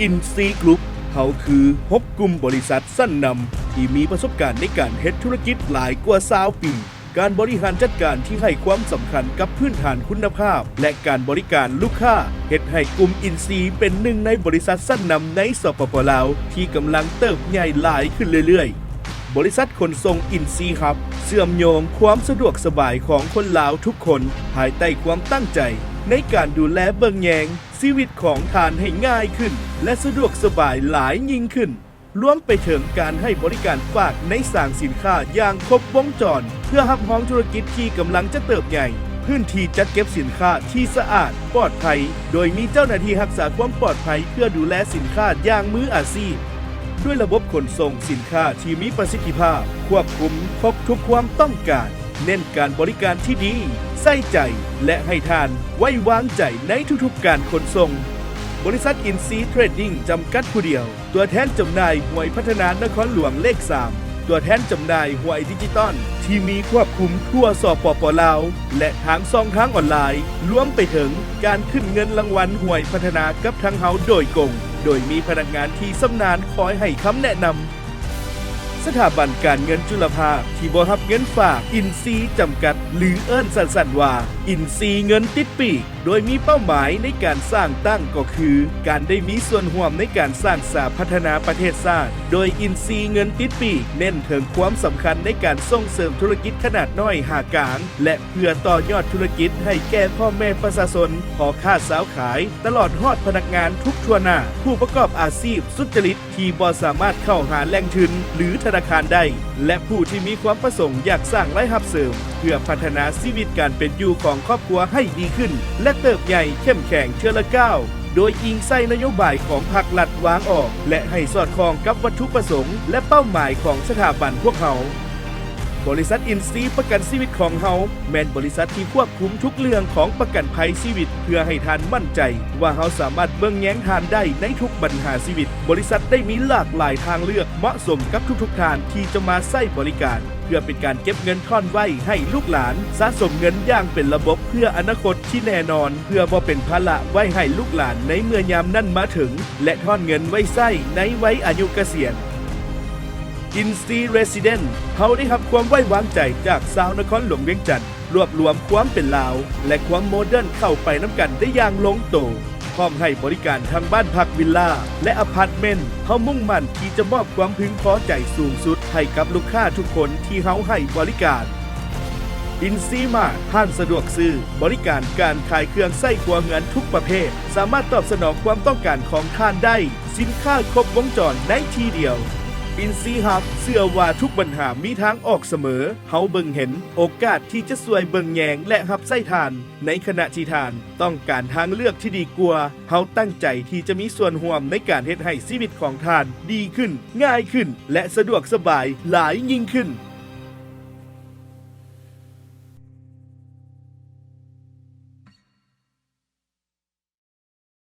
อินซีกรุ๊ปเขาคือ6กลุ่มบริษัทสั้นนำที่มีประสบการณ์ในการเฮ็ดธุรกิจหลายกว่า20 ปีการบริหารจัดการที่ให้ความสำคัญกับพื้นฐานคุณภาพและการบริการลูกค้าเฮ็ดให้กลุ่มอินซีเป็นหนึ่งในบริษัทสั้นนำในสปป.ลาวที่กำลังเติบใหญ่หลายขึ้นเรื่อยๆบริษัทขนส่งอินซีครับเชื่อมโยงความสะดวกสบายของคนลาวทุกคนภายใต้ความตั้งใจในการดูแลเบิ่งแยงชีวิตของทานให้ง่ายขึ้นและสะดวกสบายหลายยิ่งขึ้นรวมไปถึงการให้บริการฝากในสร้างสินค้าอย่างครบวงจรเพื่อรับรองธุรกิจที่กำลังจะเติบใหญ่พื้นที่จัดเก็บสินค้าที่สะอาดปลอดภัยโดยมีเจ้าหน้าที่รักษาความปลอดภัยเพื่อดูแลสินค้าอย่างมืออาชีพด้วยระบบขนส่งสินค้าที่มีประสิทธิภาพควบคุมครบทุกความต้องการเน้นการบริการที่ดีใส่ใจและให้ทานไว้วางใจในทุกๆการขนส่งบริษัทอินซีเทรดดิ้งจำกัดผู้เดียวตัวแทนจำหน่ายหวยพัฒนานครหลวงเลข 3ตัวแทนจำหน่ายหวยดิจิตอลที่มีควบคุมทั่วสปป.ลาวและทางช่องทางออนไลน์รวมไปถึงการขึ้นเงินรางวัลหวยพัฒนากับทางเฮาโดยกงโดยมีพนักงานที่ชำนาญคอยให้คำแนะนำสถาบันการเงินจุลภาคที่บ่รับเงินฝากอินซีจำกัดหรือเอิ้นสั้นๆว่าอินซีเงินติดปีกโดยมีเป้าหมายในการสร้างตั้งก็คือการได้มีส่วนร่วมในการสร้างสาพัฒนาประเทศชาติโดยอินซีเงินติดปีกเน้นถึงความสำคัญในการส่งเสริมธุรกิจขนาดน้อยหากลางและเพื่อต่อยอดธุรกิจให้แก่พ่อแม่ประชาชนพ่อค้าสาวขายตลอดฮอดพนักงานทุกทั่วหน้าผู้ประกอบอาชีพสุจริตที่บ่สามารถเข้าหาแหล่งทุนหรือธนาคารได้และผู้ที่มีความประสงค์อยากสร้างรายรับเสริมเพื่อพัฒนาชีวิตการเป็นอยู่ของครอบครัวให้ดีขึ้นและเติบใหญ่เข้มแข็งเชื้อละก้าวโดยอิงใส่นโยบายของพรรครัฐวางออกและให้สอดคล้องกับวัตถุประสงค์และเป้าหมายของสถาบันพวกเขาบริษัทอินซีประกันชีวิตของเฮาแม่นบริษัทที่ควบคุมทุกเรื่องของประกันภัยชีวิตเพื่อให้ทานมั่นใจว่าเฮาสามารถเบิ่งแย้งทานได้ในทุกปัญหาชีวิตบริษัทได้มีหลากหลายทางเลือกเหมาะสมกับทุกๆทานที่จะมาใช้บริการเพื่อเป็นการเก็บเงินท่อนไว้ให้ลูกหลานสะสมเงินอย่างเป็นระบบเพื่ออนาคตที่แน่นอนเพื่อบ่เป็นภาระไว้ให้ลูกหลานในเมื่อยามนั้นมาถึงและท่อนเงินไว้ใช้ในวัยอายุเกษียณอินซีเรสซิเดนต์เขาได้รับความไว้วางใจจากชาวนครหลวงเวียงจันทร์รวบรวมความเป็นลาวและความโมเดิร์นเข้าไปน้ำกันได้อย่างลงตัวพร้อมให้บริการทั้งบ้านพักวิลล่าและอพาร์ตเมนต์เขามุ่งมั่นที่จะมอบความพึงพอใจสูงสุดให้กับลูกค้าทุกคนที่เขาให้บริการอินซีมาห้างสะดวกซื้อบริการการขายเครื่องใช้ครัวเรือนทุกประเภทสามารถตอบสนองความต้องการของท่านได้สินค้าครบวงจรในทีเดียวอินซีฮับเชื่อว่าทุกปัญหามีทางออกเสมอเฮาเบิ่งเห็นโอกาสที่จะช่วยเบิ่งแยงและรับใช้ทานในขณะที่ทานต้องการทางเลือกที่ดีกว่าเฮาตั้งใจที่จะมีส่วนร่วมในการเฮ็ดให้ชีวิตของทานดีขึ้นง่ายขึ้นและสะดวกสบายหลายยิ่งขึ้น